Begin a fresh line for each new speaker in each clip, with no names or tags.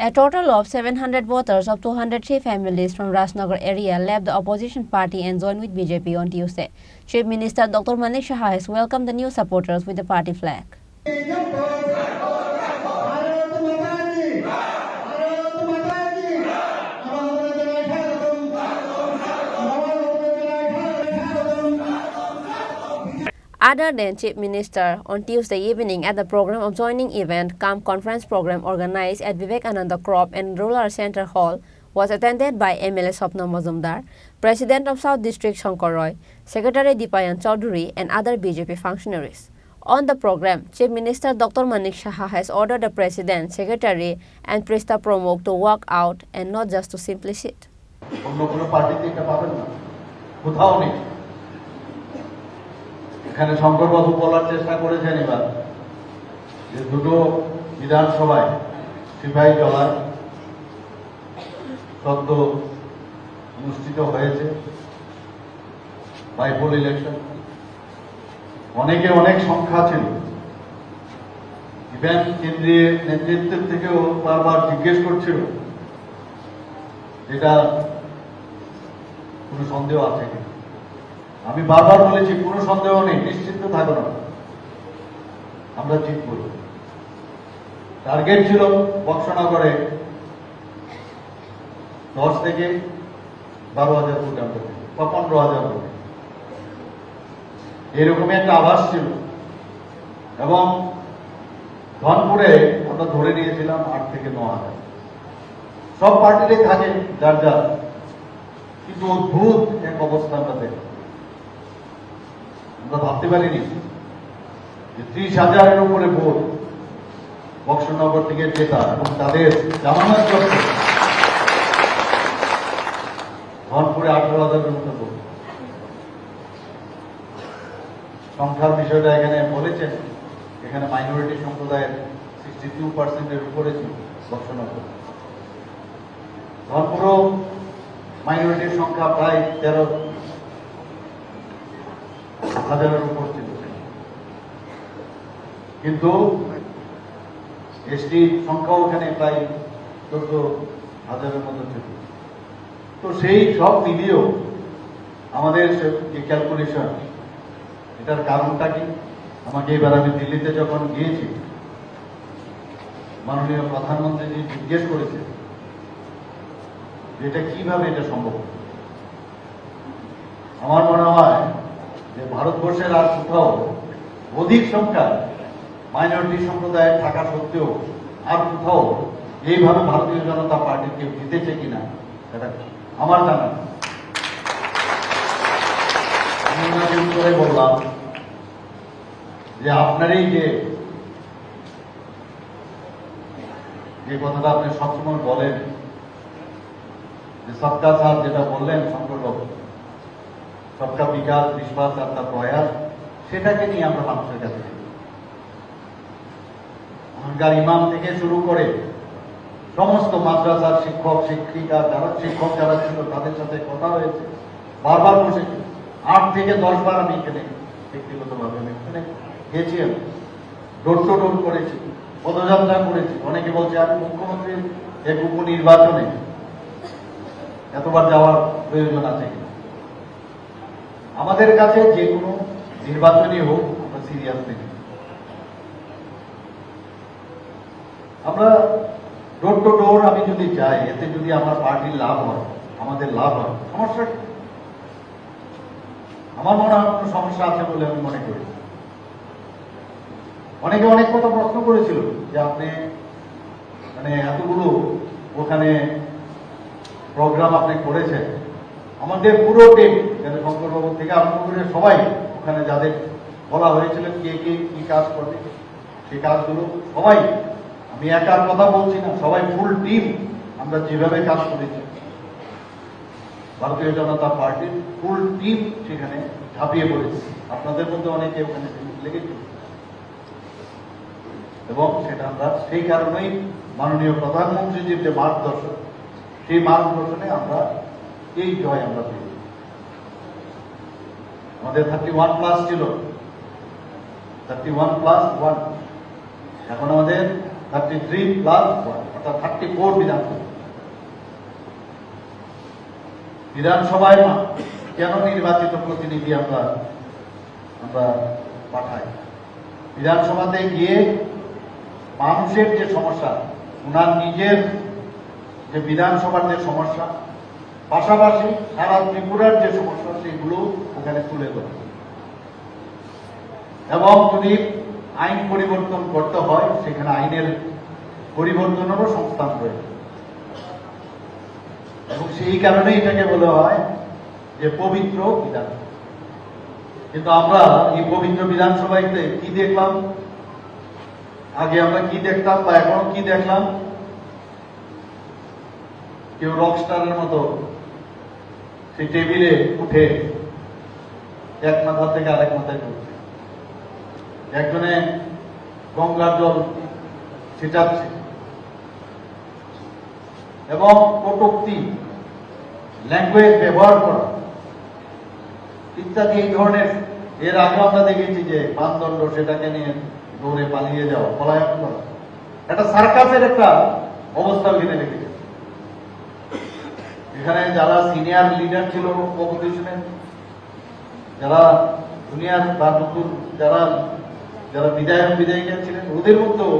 A total of 700 voters of 203 families from Rajnagar area left the opposition party and joined with BJP on Tuesday. Chief Minister Dr. Manik Saha has welcomed the new supporters with the party flag. Other than Chief Minister, on Tuesday evening at the program of joining event, camp conference program organized at Vivekananda Crop and Rural Center Hall was attended by MLA Swapna Majumdar, President of South District Shankar Roy, Secretary Dipayan Chaudhary and other BJP functionaries. On the program, Chief Minister Dr. Manik Saha has ordered the President, Secretary and Prista Pramukh to walk out and not just to simply sit.
এখানে শঙ্করবাবু বলার চেষ্টা করেছেন এবার যে দুটো বিধানসভায় সিপাহী জলায় সদ্য অনুষ্ঠিত হয়েছে বাইপোল ইলেকশন, অনেকে অনেক সংখ্যা ছিল। ইভেন কেন্দ্রীয় নেতৃত্বের থেকেও বারবার জিজ্ঞেস করছিল এটা কোনো সন্দেহ আছে কিনা। আমি বারবার বলেছি কোনো সন্দেহ নেই, নিশ্চিন্ত থাকো না, আমরা জিতব। টার্গেট ছিল বক্সনগরে 10 থেকে 12,000 ভোট, আমরা 15,000 ভোট, এরকমই একটা আভাস ছিল। এবং ধনপুরে আমরা ধরে নিয়েছিলাম 8 থেকে 9,000। সব পার্টিরই থাকে যার যার, কিন্তু অদ্ভুত এক অবস্থা আমরা দেখি। আমরা ভাবতে পারিনি যে 30,000-এর উপরে ভোট বক্সনগর থেকে জেতা এবং তাদের জামানত করতে ধনপুরে 18,000-এর মতো ভোট। সংখ্যার বিষয়টা এখানে বলেছেন, এখানে মাইনরিটি সম্প্রদায়ের 62%-এর উপরে ছিল বক্সনগর। ধনপুরও মাইনরিটির সংখ্যা প্রায় 13,000-এর উপর ছিল, কিন্তু এসটি সংখ্যাও এখানে প্রায় 14,000-এর মতো ছিল। তো সেই সব মিলিয়েও আমাদের যে ক্যালকুলেশন, এটার কারণটা কি? আমাকে এবার আমি দিল্লিতে যখন গিয়েছি, মাননীয় প্রধানমন্ত্রী জিজ্ঞেস করেছে যে এটা কিভাবে এটা সম্ভব। আমার মনে হয় যে ভারতবর্ষের আর কোথাও অধিক সংখ্যা মাইনরিটি সম্প্রদায় থাকা সত্ত্বেও আর কোথাও এইভাবে ভারতীয় জনতা পার্টি কেউ জিতেছে কিনা এটা আমার জানা নেই। আমি করে বললাম যে আপনারই যে কথাটা আপনি সবসময় বলেন যে সবকা সাথ, যেটা বললেন শঙ্করবাবু, সবকা বিকাশ, বিশ্বাস আর তার প্রয়াস, সেটাকে নিয়ে আমরা মানুষের কাছে এখনকার ইমাম থেকে শুরু করে সমস্ত মাদ্রাসার শিক্ষক শিক্ষিকা যারা ছিল তাদের সাথে কথা হয়েছে, বারবার বসেছি। 8 থেকে 10 বার আমি এখানে ব্যক্তিগতভাবে এখানে গেছি, আমি ডোর টু ডোর করেছি, পদযাত্রা করেছি। অনেকে বলছে আমি মুখ্যমন্ত্রীর এক উপনির্বাচনে এতবার যাওয়ার প্রয়োজন আছে কিনা। আমাদের কাছে যে কোনো নির্বাচনই হোক, আমরা সিরিয়াস দেখি। আমরা ডোর টু ডোর আমি যদি যাই, এতে যদি আমার পার্টির লাভ হয়, আমাদের লাভ হয়, সমস্যা আমার মনে হয় কোনো সমস্যা আছে বলে আমি মনে করি। অনেকে অনেক কথা প্রশ্ন করেছিল যে আপনি মানে এতগুলো ওখানে প্রোগ্রাম আপনি করেছেন। আমাদের পুরো টিম, শঙ্করবাবু থেকে আরম্ভ করে সবাই ওখানে যাদের বলা হয়েছিল কে কে কি কাজ করবে, সেই কাজগুলো সবাই, আমি একার কথা বলছি না, সবাই ফুল টিম আমরা যেভাবে কাজ করেছি, ভারতীয় জনতা পার্টির ফুল টিম সেখানে ঝাঁপিয়ে পড়েছে। আপনাদের মধ্যে অনেকে ওখানে লেগেছে এবং সেটা আমরা সেই কারণেই মাননীয় প্রধানমন্ত্রীজির যে মার্গদর্শন, সেই মার্গদর্শনে আমরা এই জয় আমরা পেয়েছি। আমাদের 31+ ছিল, 31+1, এখন আমাদের 33+1, অর্থাৎ 34 বিধানসভা। বিধানসভায় কেন নির্বাচিত প্রতিনিধি আমরা পাঠাই? বিধানসভাতে গিয়ে মানুষের যে সমস্যা, ওনার নিজের যে বিধানসভার যে সমস্যা, পাশাপাশি সারা ত্রিপুরার যে সমস্যা, সেগুলো ওখানে তুলে ধরে। এবং যদি আইন পরিবর্তন করতে হয়, সেখানে আইনের পরিবর্তনেরও সংস্থান রয়েছে। এবং সেই কারণে এটাকে বলা হয় যে পবিত্র বিধান। কিন্তু আমরা এই পবিত্র বিধানসভাতে কি দেখলাম? আগে আমরা কি দেখতাম বা এখনো কি দেখলাম? কেউ রকস্টারের মতো সেই টেবিলে উঠে এক মাথা থেকে আরেক মাথায় করছে, একজনে গঙ্গার জল ছিটাচ্ছে এবং কটূক্তি ল্যাঙ্গুয়েজ ব্যবহার করা ইত্যাদি এই ধরনের। এর আগে আমরা দেখেছি যে মানদণ্ড, সেটাকে নিয়ে দৌড়ে পালিয়ে যাওয়া, পলায়ন করা, একটা সার্কাসের একটা অবস্থা ওখানে রেখেছে। এখানে যারা সিনিয়র লিডার ছিল অপোজিশনের, যারা জুনিয়র বা নতুন যারা বিধায়ক বিধায়িকা ছিলেন, ওদের মধ্যেও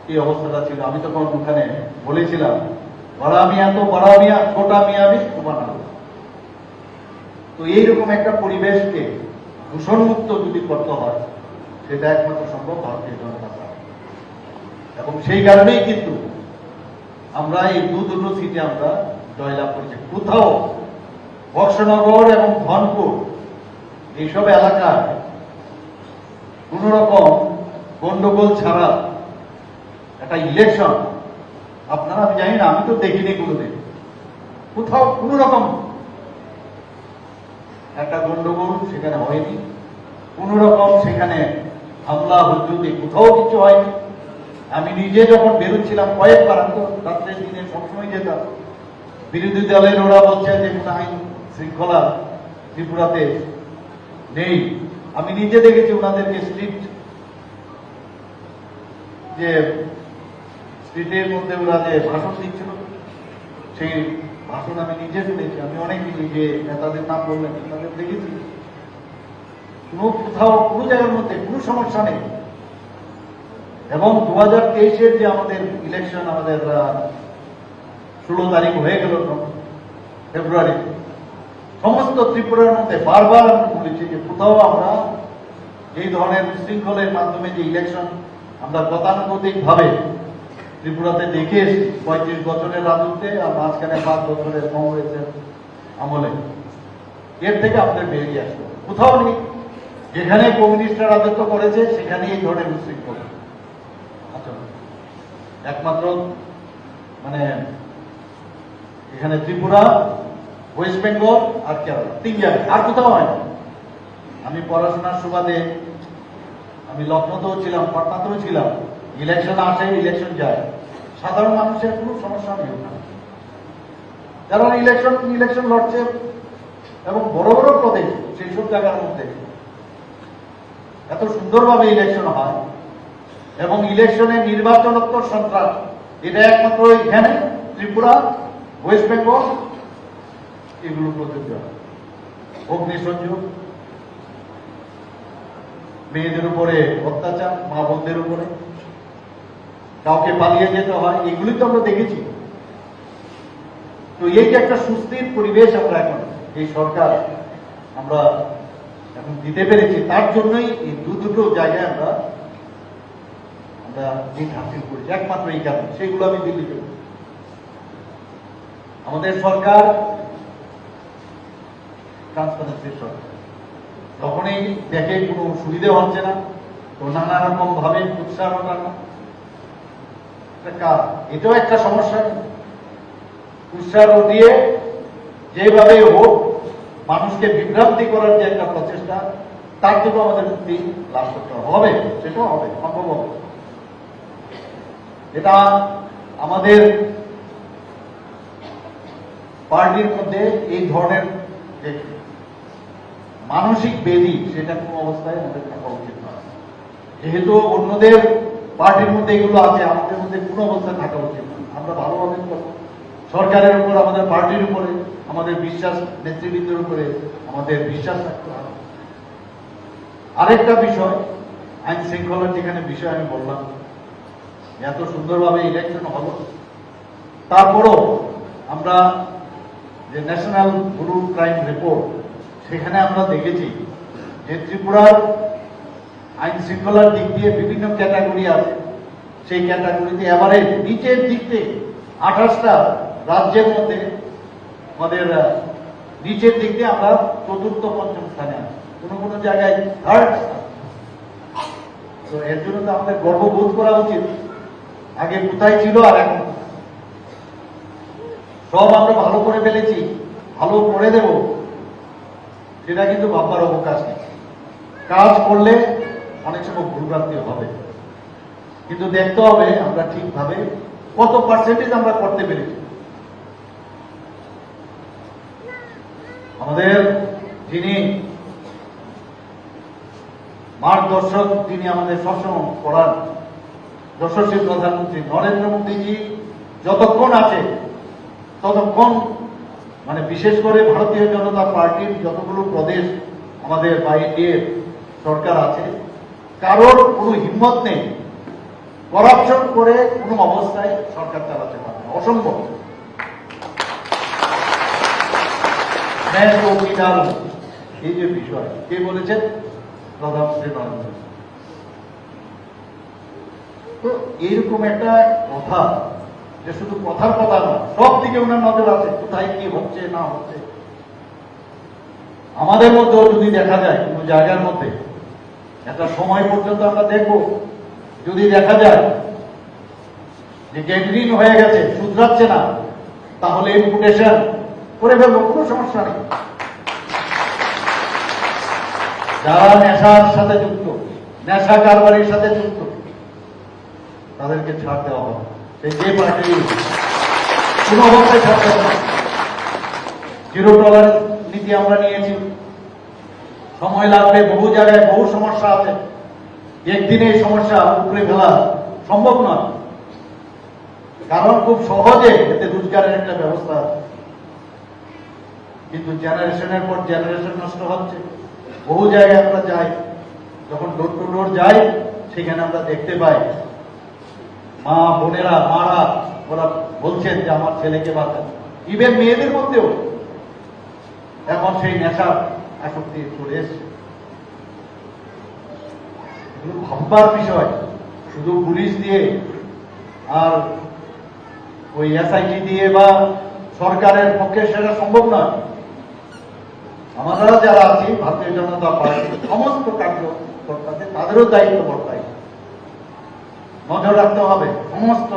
এই অবস্থাটা ছিল। আমি তখন ওখানে বলেছিলাম, বড়া মিয়া তো বড়া মিয়া, ছোটা মিয়া আমি বানাবো। তো এইরকম একটা পরিবেশকে দূষণমুক্ত যদি করতে হয়, সেটা একমাত্র সম্ভব ভারতীয় জনতা পার্টি। এবং সেই কারণেই কিন্তু আমরা এই দুটো সিটে আমরা জয়লাভ করেছি। কোথাও বক্সনগর এবং ধনপুর এইসব এলাকায় কোন রকম গন্ডগোল ছাড়া একটা ইলেকশন, আপনারা, আমি জানি না, আমি তো দেখিনি কোনোদিন কোথাও কোন রকম একটা গন্ডগোল সেখানে হয়নি। কোন রকম সেখানে হামলা হুজুতি কোথাও কিছু হয়নি। আমি নিজে যখন বেরোচ্ছিলাম কয়েকবার, আমি তো রাত্রের দিনে সবসময় যেতাম, বিরোধী দলের ওরা বলছে যে কোন আইন শৃঙ্খলা ত্রিপুরাতে নেই। আমি নিজে দেখেছি ওনাদেরকে স্ট্রিটের মধ্যে ওরা যে ভাষণ দিচ্ছিল, সেই ভাষণ আমি নিজে শুনেছি। আমি অনেক যে নেতাদের নাম বললেন, তাদের দেখেছি। কোথাও কোনো জায়গার মধ্যে কোনো সমস্যা নেই। এবং 2023-এর যে আমাদের ইলেকশন, আমাদের 16 তারিখ হয়ে গেল ফেব্রুয়ারি, সমস্ত ত্রিপুরার মধ্যে বারবার আমি বলেছি যে কোথাও আমরা এই ধরনের বিশৃঙ্খলের মাধ্যমে যে ইলেকশন আমরা গতানুগতিক ভাবে ত্রিপুরাতে দেখে এসেছি 35 বছরের রাজত্বে, আর মাঝখানে 5 বছরের কংগ্রেসের আমলে, এর থেকে আমাদের বেরিয়ে আসবে। কোথাও নেই। যেখানে কমিউনিস্টরা রাজত্ব করেছে সেখানে এই ধরনের বিশৃঙ্খলা। একমাত্র মানে এখানে ত্রিপুরা, ওয়েস্ট বেঙ্গল আর কেরালা, 3 জায়গায়, আর কোথাও হয় না। আমি পড়াশোনার সুবাদে আমি লখনৌতেও ছিলাম, পাটনাতেও ছিলাম। ইলেকশন আসে, ইলেকশন যায়, সাধারণ মানুষের কোনো সমস্যা নেই। যারা ইলেকশন লড়ছে এবং বড় বড় প্রদেশ, সেই সব জায়গার মধ্যে এত সুন্দরভাবে ইলেকশন হয় এবং ইলেকশনে নির্বাচনোত্তর সন্ত্রাস, এটা একমাত্র এখানে ত্রিপুরা, ওয়েস্ট বেঙ্গল, এগুলো প্রযোজ্য। অগ্নিসংযোগ, মেয়েদের উপরে অত্যাচার, মা বোনদের উপরে, কাউকে পালিয়ে যেতে হয়, এগুলি তো আমরা দেখেছি। তো এই যে একটা সুস্থির পরিবেশ আমরা এখন এই সরকার আমরা এখন দিতে পেরেছি, তার জন্যই এই দুটো জায়গায় আমরা জিত হাসিল করেছি, একমাত্র এই কারণে। সেগুলো আমি দিল্লিতে, আমাদের সরকার ট্রান্সপারেন্সির সরকার, যখনই দেখে কোনো সুবিধা হচ্ছে না, তো নানা রকম ভাবে উৎসাহ টানা, এটাও একটা সমস্যা। উৎসাহ দিয়ে যেভাবে হোক মানুষকে বিভ্রান্তি করার যে একটা প্রচেষ্টা, তার থেকেও আমাদের মুক্তি লাভ করতে হবে, সেটাও হবে, সম্ভব হবে। এটা আমাদের পার্টির মধ্যে এই ধরনের যে মানসিক বেদি, সেটা কোনো অবস্থায় আমাদের থাকা উচিত নয়। যেহেতু অন্যদের পার্টির মধ্যে এগুলো আছে, আমাদের মধ্যে কোনো অবস্থায় থাকা উচিত না। আমরা ভালোভাবে করবো, সরকারের উপর, আমাদের পার্টির উপরে, আমাদের বিশ্বাস, নেতৃবৃন্দের উপরে আমাদের বিশ্বাস রাখতে হবে। আরেকটা বিষয়, আইন শৃঙ্খলার যেখানে বিষয় আমি বললাম, এত সুন্দরভাবে ইলেকশন হলো, তারপরও আমরা যে ন্যাশনাল গুরু ক্রাইম রিপোর্ট, সেখানে আমরা দেখেছি যে ত্রিপুরার আইন শৃঙ্খলার দিক দিয়ে বিভিন্ন ক্যাটাগরি আছে। সেই ক্যাটাগরিতে এবারে নিচের দিক থেকে 28টা রাজ্যের মধ্যে আমাদের নিচের দিক দিয়ে আমরা চতুর্থ পঞ্চম স্থানে আছি, কোনো কোনো জায়গায় থার্ড স্থান। তো এর জন্য তো আমাদের গর্ববোধ করা উচিত। আগে কোথায় ছিল আর এখন সব আমরা ভালো করে ফেলেছি, ভালো করে দেব, সেটা কিন্তু ভাববার অবকাশ নেই। কাজ করলে অনেক সময় ভুলভ্রান্তি হবে, কিন্তু দেখতে হবে আমরা ঠিকভাবে কত পার্সেন্টেজ আমরা করতে পেরেছি। আমাদের যিনি মার্গদর্শক, তিনি আমাদের সবসময় পড়ান, যশস্বী প্রধানমন্ত্রী নরেন্দ্র মোদীজি যতক্ষণ আছে ততক্ষণ, মানে বিশেষ করে ভারতীয় জনতা পার্টির যতগুলো প্রদেশ আমাদের বাইরে সরকার আছে, কারোর কোনো হিম্মত নেই করাপশন করে কোনো অবস্থায় সরকার চালাতে পারে না, অসম্ভব। এই যে বিষয় কে বলেছেন? প্রধানমন্ত্রী নরেন্দ্র। তো এইরকম একটা কথা, যে শুধু কথার কথা না, সব দিকে ওনার নজর আছে, কোথায় কি হচ্ছে না হচ্ছে। আমাদের মধ্যেও যদি দেখা যায় কোন জায়গার মধ্যে, একটা সময় পর্যন্ত আমরা দেখব, যদি দেখা যায় যে গ্যাংগ্রিন হয়ে গেছে, শুধরাচ্ছে না, তাহলে ইম্পুটেশন করে ফেলবো, কোনো সমস্যা নেই। যারা নেশার সাথে যুক্ত, নেশা কারবারির সাথে যুক্ত, তাদেরকে ছাড় দেওয়া হবে। সেই যে পার্টি কোন অবস্থায় ছাড় দেওয়া হবে। জিরো টলারেন্স নীতি আমরা নিয়েছি। সময় লাগবে, বহু জায়গায় বহু সমস্যা আছে, একদিনে এই সমস্যা উপরে ফেলা সম্ভব নয়, কারণ খুব সহজে এতে রোজগারের একটা ব্যবস্থা আছে, কিন্তু জেনারেশনের পর জেনারেশন নষ্ট হচ্ছে। বহু জায়গায় আমরা যাই, যখন ডোর টু ডোর যাই, সেখানে আমরা দেখতে পাই মা বোনেরা, মারা, ওরা বলছেন যে আমার ছেলেকে বাঁচান। ইভেন মেয়েদের মধ্যেও এখন সেই নেশার আসক্তি চলে এসছে। এগুলো ভাববার বিষয়। শুধু পুলিশ দিয়ে আর ওই এসআইটি দিয়ে বা সরকারের পক্ষে সেটা সম্ভব নয়। আমরা যারা আছি ভারতীয় জনতা পার্টির সমস্ত কার্যকর্তাদের, তাদেরও দায়িত্ব বর্তায়, নজর রাখতে হবে সমস্ত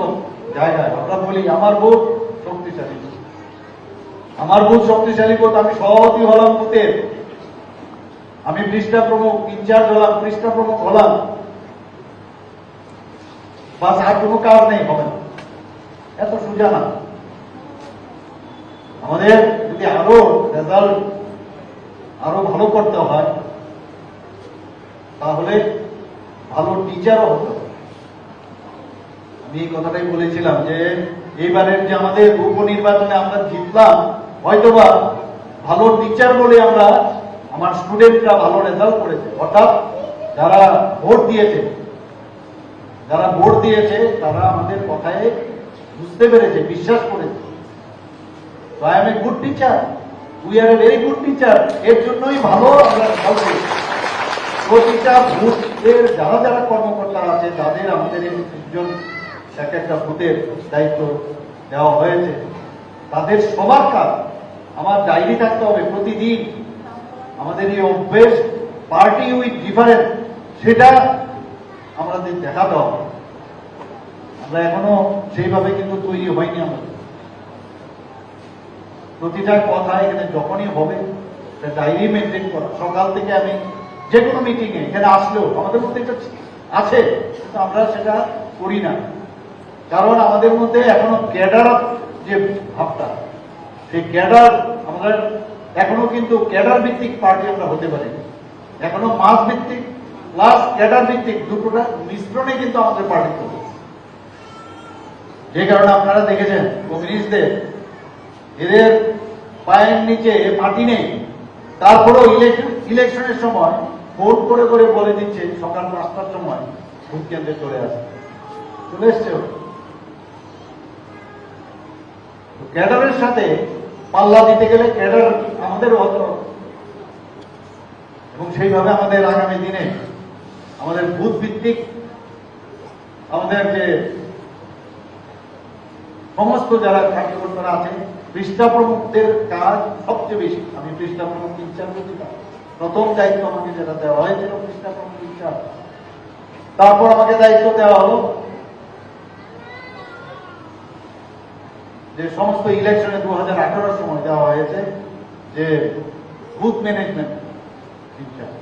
জায়গায়। আমরা বলি আমার ভোট শক্তিশালী, আমার ভোট শক্তিশালী ভোট। আমি সভাপতি হলাম বুথের, আমি পৃষ্ঠা প্রমুখ, ইনচার্জ হলাম, পৃষ্ঠা প্রমুখ হলাম, বাস আর কোনো কাজ নেই, হবে না, এত সোজা না। আমাদের যদি আরো রেজাল্ট আরো ভালো করতে হয়, তাহলে ভালো টিচারও হতে হবে। আমি এই কথাটাই বলেছিলাম যে এইবারের যে আমাদের উপনির্বাচনে আমরা জিতলাম, হয়তোবা ভালো টিচার বলে আমরা, আমার স্টুডেন্টরা ভালো রেজাল্ট করেছে, অর্থাৎ যারা ভোট দিয়েছে, যারা ভোট দিয়েছে তারা আমাদের কথায় বুঝতে পেরেছে, বিশ্বাস করেছে। তো I M a good teacher, we are a very good teacher. এর জন্যই ভালো আমরা রেজাল্ট করেছি। প্রতিটা বুথের যারা যারা কর্মকর্তা আছে, যাদের আমাদের এই 30 জন এক একটা বুথের দায়িত্ব দেওয়া হয়েছে, তাদের সবার কাজ আমার ডায়েরি থাকতে হবে প্রতিদিন। আমাদের এই অভ্যেস, পার্টি উইথ ডিফারেন্স, সেটা আমাদের দেখাতে হবে। আমরা এখনো সেইভাবে কিন্তু তৈরি হয়নি। আমাদের প্রতিটা কথা এখানে যখনই হবে ডায়েরি মেনটেন করা। সকাল থেকে আমি যে কোনো মিটিং এ এখানে আসলেও আমাদের মধ্যে এটা আছে, কিন্তু আমরা সেটা করি না, কারণ আমাদের মধ্যে এখনো ক্যাডার যে ভাবটা, সেই ক্যাডার আমাদের এখনো কিন্তু ক্যাডার ভিত্তিক পার্টি আমরা হতে পারি, এখনো মাস ভিত্তিক প্লাস ক্যাডার ভিত্তিক দুটোটা মিশ্রণে কিন্তু আমাদের পার্টি চলছে। যে কারণে আপনারা দেখেছেন কমিউনিস্টদের এদের পায়ের নিচে মাটি নেই, তারপরেও ইলেকশনের সময় ভোট করে করে বলে দিচ্ছে সকাল 5টার সময় ভোট কেন্দ্রে চলে এসছে। ক্যাডারের সাথে পাল্লা দিতে গেলে ক্যাডার আমাদের এবং সেইভাবে আমাদের আগামী দিনে আমাদের বুথ ভিত্তিক আমাদের যে সমস্ত যারা কার্যকর্তারা আছে, পৃষ্ঠা প্রমুখদের কাজ সবচেয়ে বেশি। আমি পৃষ্ঠা প্রমুখ ইনচার্জ দিলাম, প্রথম দায়িত্ব আমাকে যেটা দেওয়া হয়েছিল পৃষ্ঠা প্রমুখ ইনচার্জ। তারপর আমাকে দায়িত্ব দেওয়া হলো যে সমস্ত ইলেকশনে 2018 সময় দেওয়া হয়েছে যে বুথ ম্যানেজমেন্ট ইনচার্জ,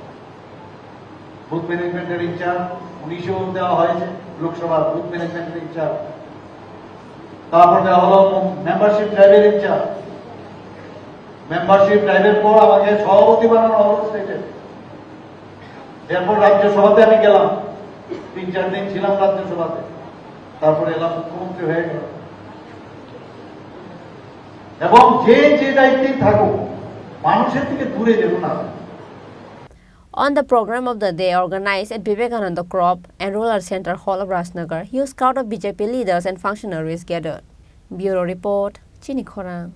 বুথ ম্যানেজমেন্টের ইনচার্জ 19 দেওয়া হয়েছে, লোকসভা বুথ ম্যানেজমেন্টের ইনচার্জ। তারপর দেওয়া হলো মেম্বারশিপ ড্রাইভের ইনচার্জ। মেম্বারশিপ ড্রাইভের পর আমাকে সভাপতি বানানো হলো স্টেটের। এরপর রাজ্যসভাতে আমি গেলাম, 3-4 দিন ছিলাম রাজ্যসভাতে, তারপরে এলাম মুখ্যমন্ত্রী হয়ে গেল। এবং যে দায়িত্বে থাকুক মানুষের থেকে দূরে যেন না।
On the program of the day organized at Vivekananda Crop and Rural Center Hall of Rajnagar, huge crowd of BJP leaders and functionaries gathered. Bureau Report, Chini Khorang.